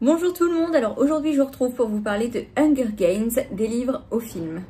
Bonjour tout le monde, alors aujourd'hui je vous retrouve pour vous parler de Hunger Games, des livres au film.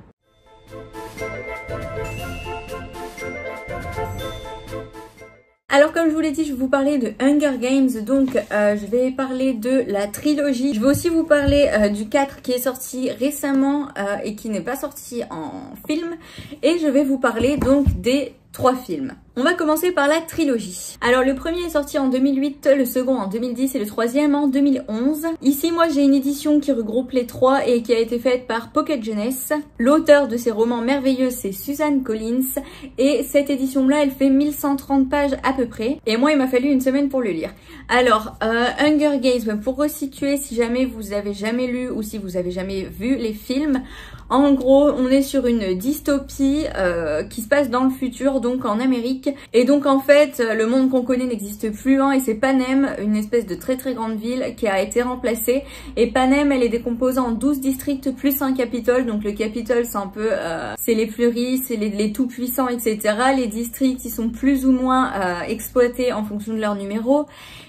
Alors comme je vous l'ai dit, je vais vous parler de Hunger Games, donc je vais parler de la trilogie. Je vais aussi vous parler du 4 qui est sorti récemment et qui n'est pas sorti en film. Et je vais vous parler donc des 3 films. On va commencer par la trilogie. Alors le premier est sorti en 2008, le second en 2010 et le troisième en 2011. Ici moi j'ai une édition qui regroupe les 3 et qui a été faite par Pocket Jeunesse. L'auteur de ces romans merveilleux c'est Suzanne Collins et cette édition là elle fait 1130 pages à peu près. Et moi il m'a fallu une semaine pour le lire. Alors Hunger Games, pour resituer si jamais vous avez jamais lu ou si vous avez jamais vu les films, en gros on est sur une dystopie qui se passe dans le futur, donc en Amérique. Et donc en fait le monde qu'on connaît n'existe plus et c'est Panem, une espèce de très grande ville qui a été remplacée. Et Panem elle est décomposée en 12 districts plus un Capitole. Donc le Capitole c'est un peu c'est les plus riches, c'est les tout puissants, etc. Les districts ils sont plus ou moins exploités en fonction de leur numéro.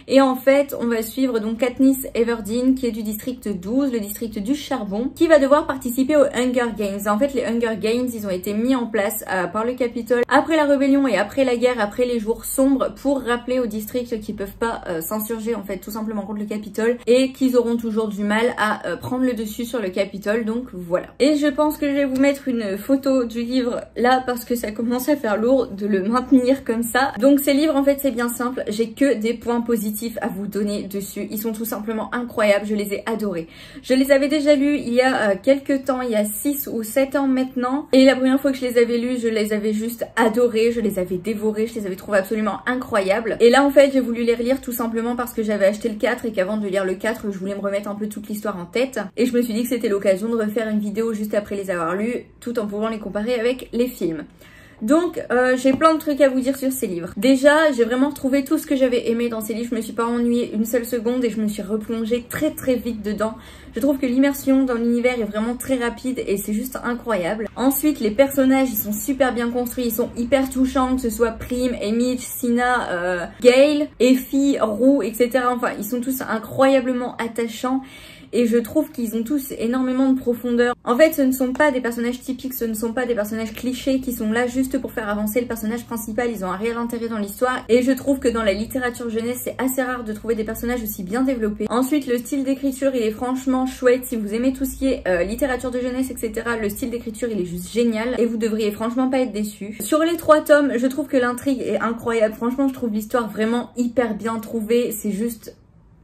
Et en fait, on va suivre donc Katniss Everdeen qui est du district 12, le district du charbon, qui va devoir participer aux Hunger Games. En fait, les Hunger Games, ils ont été mis en place par le Capitole après la rébellion et après la guerre, après les jours sombres, pour rappeler aux districts qu'ils peuvent pas s'insurger en fait tout simplement contre le Capitole et qu'ils auront toujours du mal à prendre le dessus sur le Capitole. Donc voilà. Et je pense que je vais vous mettre une photo du livre là parce que ça commence à faire lourd de le maintenir comme ça. Donc ces livres en fait c'est bien simple, j'ai que des points positifs à vous donner dessus. Ils sont tout simplement incroyables, je les ai adorés. Je les avais déjà lus il y a quelques temps, il y a 6 ou 7 ans maintenant. Et la première fois que je les avais lus, je les avais juste adorés, je les avais dévorés, je les avais trouvés absolument incroyables. Et là en fait j'ai voulu les relire tout simplement parce que j'avais acheté le 4 et qu'avant de lire le 4, je voulais me remettre un peu toute l'histoire en tête. Et je me suis dit que c'était l'occasion de refaire une vidéo juste après les avoir lus, tout en pouvant les comparer avec les films. Donc j'ai plein de trucs à vous dire sur ces livres. Déjà j'ai vraiment retrouvé tout ce que j'avais aimé dans ces livres, je me suis pas ennuyée une seule seconde et je me suis replongée très vite dedans. Je trouve que l'immersion dans l'univers est vraiment très rapide et c'est juste incroyable. Ensuite les personnages ils sont super bien construits, ils sont hyper touchants, que ce soit Prim, Emmett, Cinna, Gale, Effie, Rue, etc. Enfin ils sont tous incroyablement attachants. Et je trouve qu'ils ont tous énormément de profondeur. En fait, ce ne sont pas des personnages typiques, ce ne sont pas des personnages clichés qui sont là juste pour faire avancer le personnage principal. Ils ont un réel intérêt dans l'histoire. Et je trouve que dans la littérature jeunesse, c'est assez rare de trouver des personnages aussi bien développés. Ensuite, le style d'écriture, il est franchement chouette. Si vous aimez tout ce qui est littérature de jeunesse, etc., le style d'écriture, il est juste génial. Et vous devriez franchement pas être déçus. Sur les 3 tomes, je trouve que l'intrigue est incroyable. Franchement, je trouve l'histoire vraiment hyper bien trouvée. C'est juste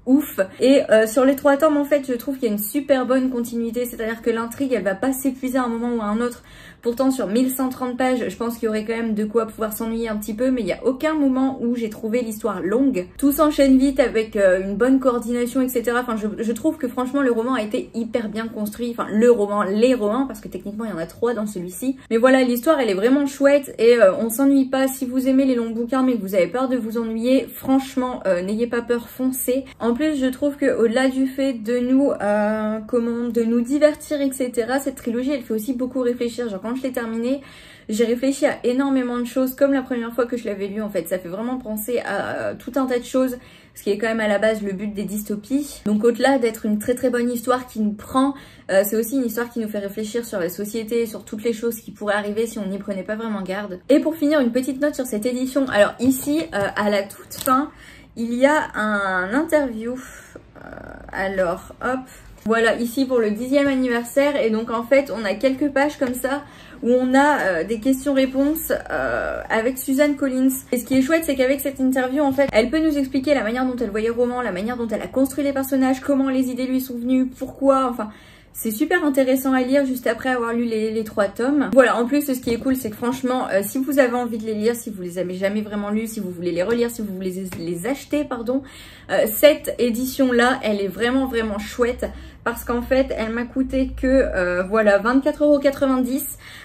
ouf. Et sur les 3 tomes en fait je trouve qu'il y a une super bonne continuité, c'est à dire que l'intrigue elle va pas s'épuiser à un moment ou à un autre. Pourtant sur 1130 pages je pense qu'il y aurait quand même de quoi pouvoir s'ennuyer un petit peu, mais il n'y a aucun moment où j'ai trouvé l'histoire longue. Tout s'enchaîne vite avec une bonne coordination, etc. Enfin je trouve que franchement le roman a été hyper bien construit, enfin le roman, les romans, parce que techniquement il y en a 3 dans celui-ci. Mais voilà, l'histoire elle est vraiment chouette et on s'ennuie pas. Si vous aimez les longs bouquins mais que vous avez peur de vous ennuyer, franchement n'ayez pas peur, foncez. En plus je trouve que au-delà du fait de nous de nous divertir, etc., cette trilogie elle fait aussi beaucoup réfléchir. Genre quand je l'ai terminée, j'ai réfléchi à énormément de choses comme la première fois que je l'avais lu en fait. Ça fait vraiment penser à tout un tas de choses, ce qui est quand même à la base le but des dystopies. Donc au-delà d'être une très bonne histoire qui nous prend, c'est aussi une histoire qui nous fait réfléchir sur la société, sur toutes les choses qui pourraient arriver si on n'y prenait pas vraiment garde. Et pour finir, une petite note sur cette édition. Alors ici, à la toute fin, il y a un interview. Alors hop, voilà, ici pour le 10e anniversaire. Et donc en fait on a quelques pages comme ça où on a des questions-réponses avec Suzanne Collins. Et ce qui est chouette c'est qu'avec cette interview en fait elle peut nous expliquer la manière dont elle voyait le roman, la manière dont elle a construit les personnages, comment les idées lui sont venues, pourquoi, enfin c'est super intéressant à lire juste après avoir lu les 3 tomes. Voilà, en plus ce qui est cool c'est que franchement si vous avez envie de les lire, si vous les avez jamais vraiment lus, si vous voulez les relire, si vous voulez les acheter pardon, cette édition là elle est vraiment chouette. Parce qu'en fait elle m'a coûté que voilà 24,90 €,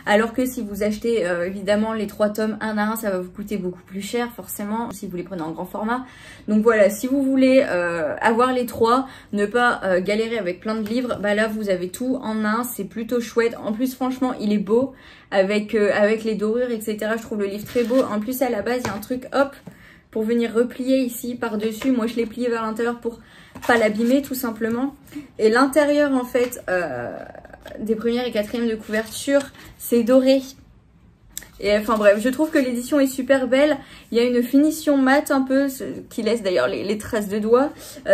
alors que si vous achetez évidemment les 3 tomes un à un ça va vous coûter beaucoup plus cher forcément si vous les prenez en grand format. Donc voilà, si vous voulez avoir les 3, ne pas galérer avec plein de livres, bah là vous avez tout en un, c'est plutôt chouette. En plus franchement il est beau avec les dorures, etc. Je trouve le livre très beau. En plus à la base il y a un truc hop pour venir replier ici par dessus. Moi je l'ai plié vers l'intérieur pour pas l'abîmer tout simplement. Et l'intérieur en fait des premières et quatrièmes de couverture, c'est doré. Et enfin bref, je trouve que l'édition est super belle. Il y a une finition mate un peu, qui laisse d'ailleurs les traces de doigts.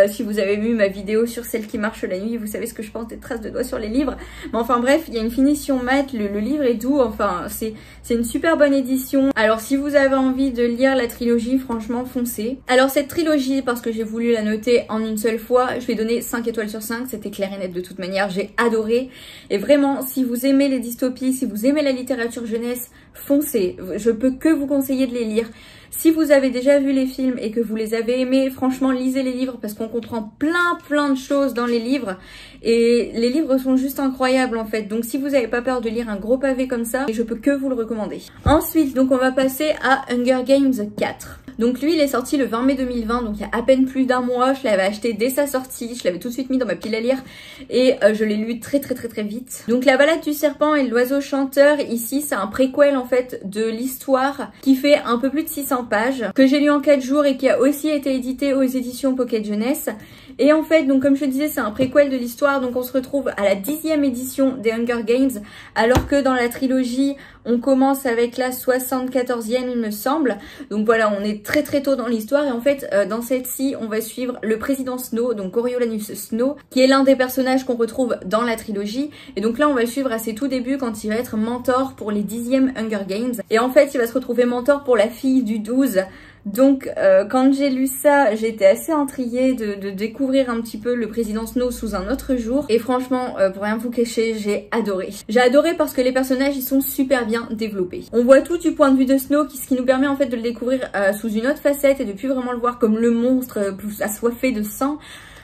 Si vous avez vu ma vidéo sur celle qui marche la nuit, vous savez ce que je pense des traces de doigts sur les livres. Mais enfin bref, il y a une finition mate, le livre est doux, enfin c'est une super bonne édition. Alors si vous avez envie de lire la trilogie, franchement foncez. Alors cette trilogie, parce que j'ai voulu la noter en une seule fois, je vais donner 5 étoiles sur 5, c'était clair et net de toute manière, j'ai adoré. Et vraiment, si vous aimez les dystopies, si vous aimez la littérature jeunesse, foncez, je peux que vous conseiller de les lire. Si vous avez déjà vu les films et que vous les avez aimés, franchement lisez les livres parce qu'on comprend plein de choses dans les livres et les livres sont juste incroyables en fait. Donc si vous n'avez pas peur de lire un gros pavé comme ça, je peux que vous le recommander. Ensuite, donc on va passer à Hunger Games 4. Donc lui il est sorti le 20 mai 2020, donc il y a à peine plus d'un mois. Je l'avais acheté dès sa sortie, je l'avais tout de suite mis dans ma pile à lire et je l'ai lu très vite. Donc la balade du serpent et de l'oiseau chanteur, ici c'est un préquel en fait de l'histoire qui fait un peu plus de 600 pages, que j'ai lu en 4 jours et qui a aussi été édité aux éditions Pocket Jeunesse. Et en fait, donc comme je disais, c'est un préquel de l'histoire, donc on se retrouve à la 10e édition des Hunger Games, alors que dans la trilogie, on commence avec la 74e il me semble. Donc voilà, on est très tôt dans l'histoire et en fait, dans celle-ci, on va suivre le président Snow, donc Coriolanus Snow, qui est l'un des personnages qu'on retrouve dans la trilogie. Et donc là, on va le suivre à ses tout débuts quand il va être mentor pour les 10e Hunger Games. Et en fait, il va se retrouver mentor pour la fille du 12. Donc quand j'ai lu ça, j'étais assez intriguée de découvrir un petit peu le président Snow sous un autre jour. Et franchement, pour rien vous cacher, j'ai adoré. J'ai adoré parce que les personnages, ils sont super bien développés. On voit tout du point de vue de Snow, ce qui nous permet en fait de le découvrir sous une autre facette et de plus vraiment le voir comme le monstre assoiffé de sang.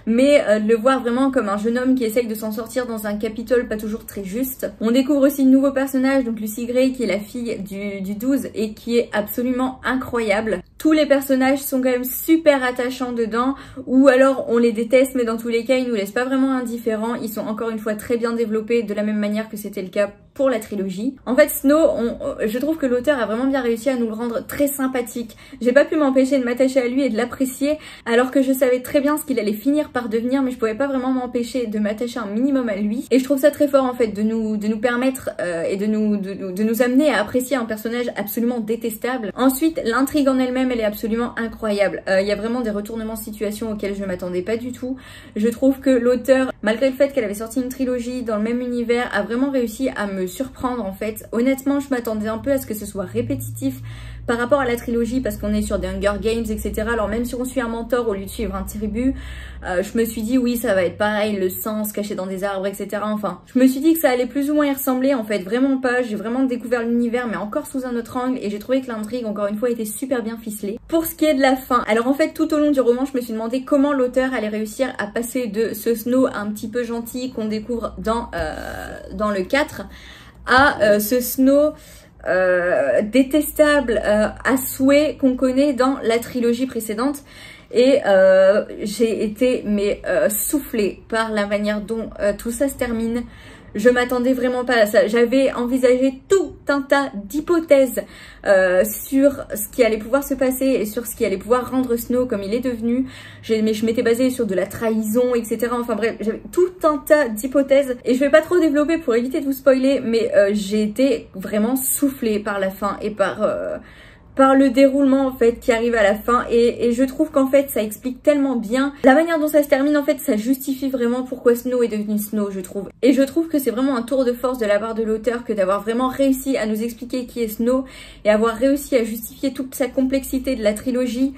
Mais de le voir vraiment comme un jeune homme qui essaye de s'en sortir dans un Capitole pas toujours très juste. On découvre aussi de nouveaux personnages, donc Lucy Gray qui est la fille du 12 et qui est absolument incroyable. Tous les personnages sont quand même super attachants dedans, ou alors on les déteste, mais dans tous les cas ils nous laissent pas vraiment indifférents. Ils sont encore une fois très bien développés, de la même manière que c'était le cas pour la trilogie. En fait Snow, je trouve que l'auteur a vraiment bien réussi à nous le rendre très sympathique. J'ai pas pu m'empêcher de m'attacher à lui et de l'apprécier, alors que je savais très bien ce qu'il allait finir par devenir, mais je pouvais pas vraiment m'empêcher de m'attacher un minimum à lui. Et je trouve ça très fort en fait de nous permettre et de nous amener à apprécier un personnage absolument détestable. Ensuite, l'intrigue en elle-même, elle est absolument incroyable. Il y a vraiment des retournements de situation auxquels je m'attendais pas du tout. Je trouve que l'auteur, malgré le fait qu'elle avait sorti une trilogie dans le même univers, a vraiment réussi à me surprendre en fait. Honnêtement, je m'attendais un peu à ce que ce soit répétitif par rapport à la trilogie parce qu'on est sur des Hunger Games, etc. Alors même si on suit un mentor au lieu de suivre un tribut, je me suis dit oui, ça va être pareil, le sang se cacher dans des arbres, etc. Enfin, je me suis dit que ça allait plus ou moins y ressembler, en fait, vraiment pas. J'ai vraiment découvert l'univers, mais encore sous un autre angle, et j'ai trouvé que l'intrigue, encore une fois, était super bien ficelée. Pour ce qui est de la fin, alors en fait, tout au long du roman, je me suis demandé comment l'auteur allait réussir à passer de ce Snow un petit peu gentil qu'on découvre dans le 4 à ce Snow détestable à souhait qu'on connaît dans la trilogie précédente. Et j'ai été soufflée par la manière dont tout ça se termine. Je m'attendais vraiment pas à ça. J'avais envisagé tout un tas d'hypothèses sur ce qui allait pouvoir se passer et sur ce qui allait pouvoir rendre Snow comme il est devenu. Mais je m'étais basée sur de la trahison, etc. Enfin bref, j'avais tout un tas d'hypothèses. Et je vais pas trop développer pour éviter de vous spoiler, mais j'ai été vraiment soufflée par la fin et par le déroulement en fait qui arrive à la fin et je trouve qu'en fait ça explique tellement bien la manière dont ça se termine. En fait ça justifie vraiment pourquoi Snow est devenu Snow, je trouve. Et je trouve que c'est vraiment un tour de force de la part de l'auteur que d'avoir vraiment réussi à nous expliquer qui est Snow et avoir réussi à justifier toute sa complexité de la trilogie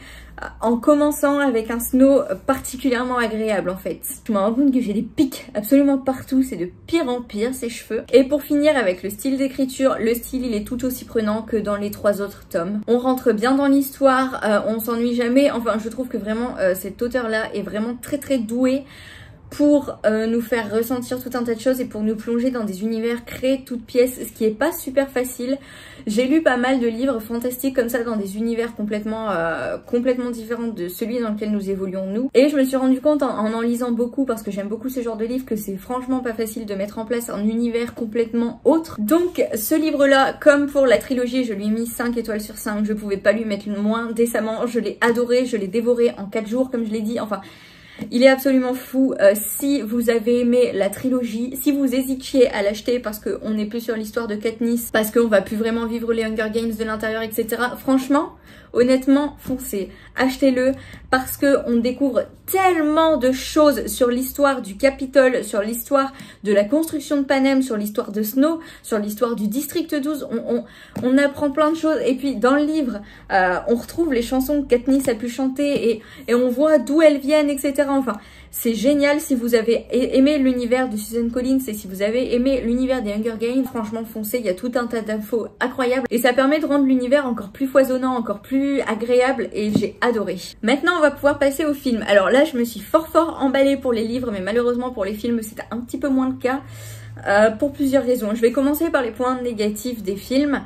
en commençant avec un Snow particulièrement agréable en fait. Je me rends compte que j'ai des pics absolument partout, c'est de pire en pire ces cheveux. Et pour finir avec le style d'écriture, le style il est tout aussi prenant que dans les 3 autres tomes. On rentre bien dans l'histoire, on s'ennuie jamais, enfin je trouve que vraiment cet auteur là est vraiment très doué pour nous faire ressentir tout un tas de choses et pour nous plonger dans des univers créés toutes pièces, ce qui est pas super facile. J'ai lu pas mal de livres fantastiques comme ça dans des univers complètement différents de celui dans lequel nous évoluons nous. Et je me suis rendu compte en lisant beaucoup, parce que j'aime beaucoup ce genre de livre, que c'est franchement pas facile de mettre en place un univers complètement autre. Donc ce livre-là, comme pour la trilogie, je lui ai mis 5 étoiles sur 5. Je pouvais pas lui mettre moins décemment. Je l'ai adoré, je l'ai dévoré en 4 jours comme je l'ai dit. Enfin, Il est absolument fou. Si vous avez aimé la trilogie, si vous hésitiez à l'acheter parce qu'on n'est plus sur l'histoire de Katniss, parce qu'on va plus vraiment vivre les Hunger Games de l'intérieur, etc. Franchement, honnêtement, foncez, achetez-le parce que on découvre tellement de choses sur l'histoire du Capitole, sur l'histoire de la construction de Panem, sur l'histoire de Snow, sur l'histoire du District 12. On apprend plein de choses. Et puis dans le livre, on retrouve les chansons que Katniss a pu chanter et on voit d'où elles viennent, etc. Enfin, c'est génial. Si vous avez aimé l'univers de Susan Collins et si vous avez aimé l'univers des Hunger Games, franchement foncez, il y a tout un tas d'infos incroyables et ça permet de rendre l'univers encore plus foisonnant, encore plus agréable et j'ai adoré. Maintenant on va pouvoir passer au film. Alors là je me suis fort emballée pour les livres mais malheureusement pour les films c'était un petit peu moins le cas. Pour plusieurs raisons. Je vais commencer par les points négatifs des films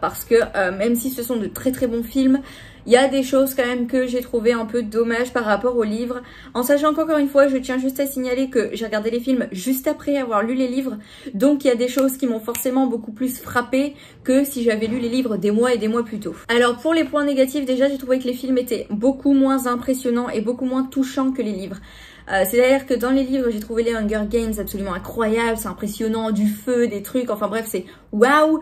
parce que même si ce sont de très bons films, il y a des choses quand même que j'ai trouvé un peu dommage par rapport aux livres. En sachant qu'encore une fois, je tiens juste à signaler que j'ai regardé les films juste après avoir lu les livres. Donc il y a des choses qui m'ont forcément beaucoup plus frappée que si j'avais lu les livres des mois et des mois plus tôt. Alors pour les points négatifs, déjà j'ai trouvé que les films étaient beaucoup moins impressionnants et beaucoup moins touchants que les livres. C'est-à-dire que dans les livres, j'ai trouvé les Hunger Games absolument incroyables, c'est impressionnant, du feu, des trucs, enfin bref, c'est waouh.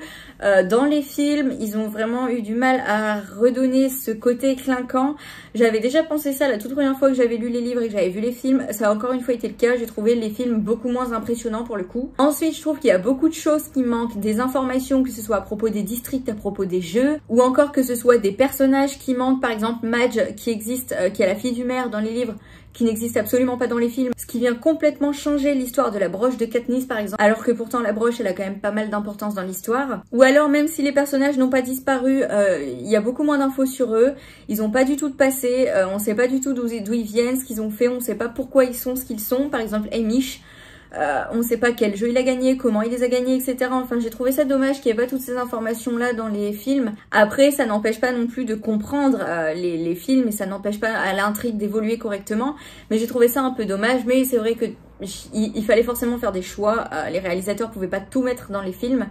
Dans les films, ils ont vraiment eu du mal à redonner ce côté clinquant. J'avais déjà pensé ça la toute première fois que j'avais lu les livres et que j'avais vu les films. Ça a encore une fois été le cas, j'ai trouvé les films beaucoup moins impressionnants pour le coup. Ensuite, je trouve qu'il y a beaucoup de choses qui manquent, des informations, que ce soit à propos des districts, à propos des jeux, ou encore que ce soit des personnages qui manquent, par exemple Madge qui existe, qui est la fille du maire dans les livres, qui n'existe absolument pas dans les films, ce qui vient complètement changer l'histoire de la broche de Katniss par exemple, alors que pourtant la broche elle a quand même pas mal d'importance dans l'histoire. Ou alors même si les personnages n'ont pas disparu, il y a beaucoup moins d'infos sur eux, ils ont pas du tout de passé, on sait pas du tout d'où ils viennent, ce qu'ils ont fait, on sait pas pourquoi ils sont ce qu'ils sont, par exemple Haymitch. On ne sait pas quel jeu il a gagné, comment il les a gagnés, etc. Enfin, j'ai trouvé ça dommage qu'il n'y ait pas toutes ces informations-là dans les films. Après, ça n'empêche pas non plus de comprendre les films et ça n'empêche pas à l'intrigue d'évoluer correctement. Mais j'ai trouvé ça un peu dommage. Mais c'est vrai que il fallait forcément faire des choix. Les réalisateurs pouvaient pas tout mettre dans les films.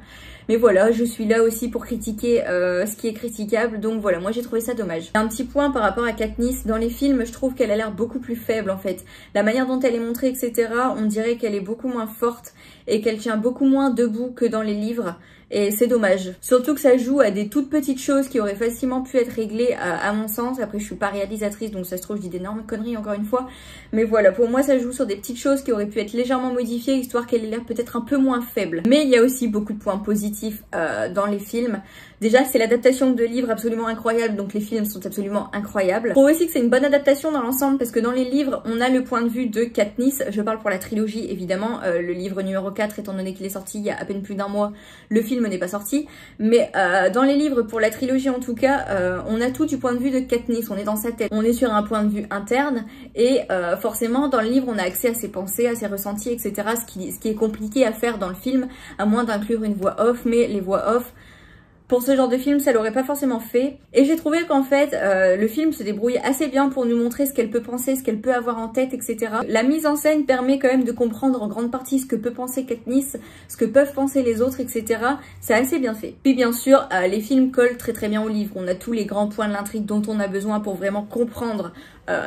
Mais voilà, je suis là aussi pour critiquer ce qui est critiquable. Donc voilà, moi j'ai trouvé ça dommage. Un petit point par rapport à Katniss. Dans les films, je trouve qu'elle a l'air beaucoup plus faible en fait. La manière dont elle est montrée, etc. On dirait qu'elle est beaucoup moins forte et qu'elle tient beaucoup moins debout que dans les livres. Et c'est dommage. Surtout que ça joue à des toutes petites choses qui auraient facilement pu être réglées à mon sens. Après je suis pas réalisatrice donc ça se trouve je dis d'énormes conneries encore une fois. Mais voilà, pour moi ça joue sur des petites choses qui auraient pu être légèrement modifiées histoire qu'elle ait l'air peut-être un peu moins faible. Mais il y a aussi beaucoup de points positifs dans les films. Déjà c'est l'adaptation de livres absolument incroyable donc les films sont absolument incroyables. Je trouve aussi que c'est une bonne adaptation dans l'ensemble parce que dans les livres on a le point de vue de Katniss. Je parle pour la trilogie évidemment. Le livre numéro 4 étant donné qu'il est sorti il y a à peine plus d'un mois. Le film n'est pas sorti, mais dans les livres, pour la trilogie en tout cas, on a tout du point de vue de Katniss, on est dans sa tête, on est sur un point de vue interne, et forcément dans le livre on a accès à ses pensées, à ses ressentis, etc. Ce qui est compliqué à faire dans le film, à moins d'inclure une voix off, mais les voix off, pour ce genre de film, ça l'aurait pas forcément fait. Et j'ai trouvé qu'en fait, le film se débrouille assez bien pour nous montrer ce qu'elle peut penser, ce qu'elle peut avoir en tête, etc. La mise en scène permet quand même de comprendre en grande partie ce que peut penser Katniss, ce que peuvent penser les autres, etc. C'est assez bien fait. Puis bien sûr, les films collent très bien au livre. On a tous les grands points de l'intrigue dont on a besoin pour vraiment comprendre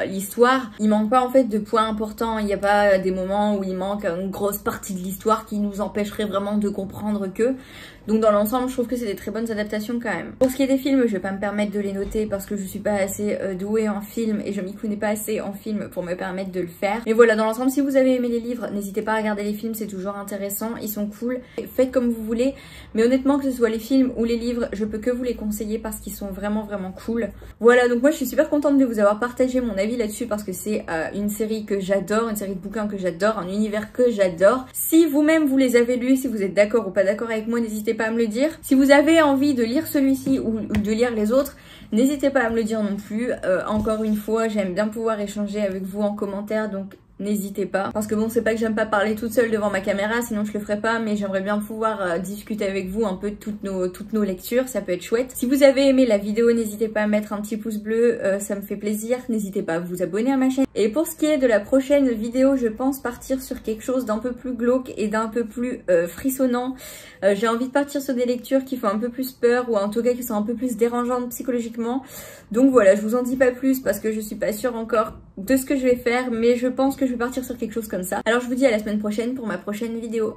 l'histoire. Il manque pas en fait de points importants, il n'y a pas des moments où il manque une grosse partie de l'histoire qui nous empêcherait vraiment de comprendre que. Donc dans l'ensemble, je trouve que c'est des très bonnes adaptations quand même. Pour ce qui est des films, je vais pas me permettre de les noter parce que je suis pas assez douée en film et je m'y connais pas assez en film pour me permettre de le faire. Mais voilà, dans l'ensemble, si vous avez aimé les livres, n'hésitez pas à regarder les films, c'est toujours intéressant, ils sont cool. Faites comme vous voulez, mais honnêtement, que ce soit les films ou les livres, je peux que vous les conseiller parce qu'ils sont vraiment cool. Voilà, donc moi je suis super contente de vous avoir partagé mon avis là-dessus parce que c'est une série que j'adore, une série de bouquins que j'adore, un univers que j'adore. Si vous-même vous les avez lus, si vous êtes d'accord ou pas d'accord avec moi, n'hésitez pas à me le dire. Si vous avez envie de lire celui-ci ou de lire les autres, n'hésitez pas à me le dire non plus. Encore une fois, j'aime bien pouvoir échanger avec vous en commentaire, donc n'hésitez pas. Parce que bon, c'est pas que j'aime pas parler toute seule devant ma caméra, sinon je le ferais pas, mais j'aimerais bien pouvoir discuter avec vous un peu de toutes nos lectures, ça peut être chouette. Si vous avez aimé la vidéo, n'hésitez pas à mettre un petit pouce bleu, ça me fait plaisir. N'hésitez pas à vous abonner à ma chaîne. Et pour ce qui est de la prochaine vidéo, je pense partir sur quelque chose d'un peu plus glauque et d'un peu plus frissonnant. J'ai envie de partir sur des lectures qui font un peu plus peur, ou en tout cas qui sont un peu plus dérangeantes psychologiquement. Donc voilà, je vous en dis pas plus parce que je suis pas sûre encore de ce que je vais faire, mais je pense que je vais partir sur quelque chose comme ça. Alors je vous dis à la semaine prochaine pour ma prochaine vidéo.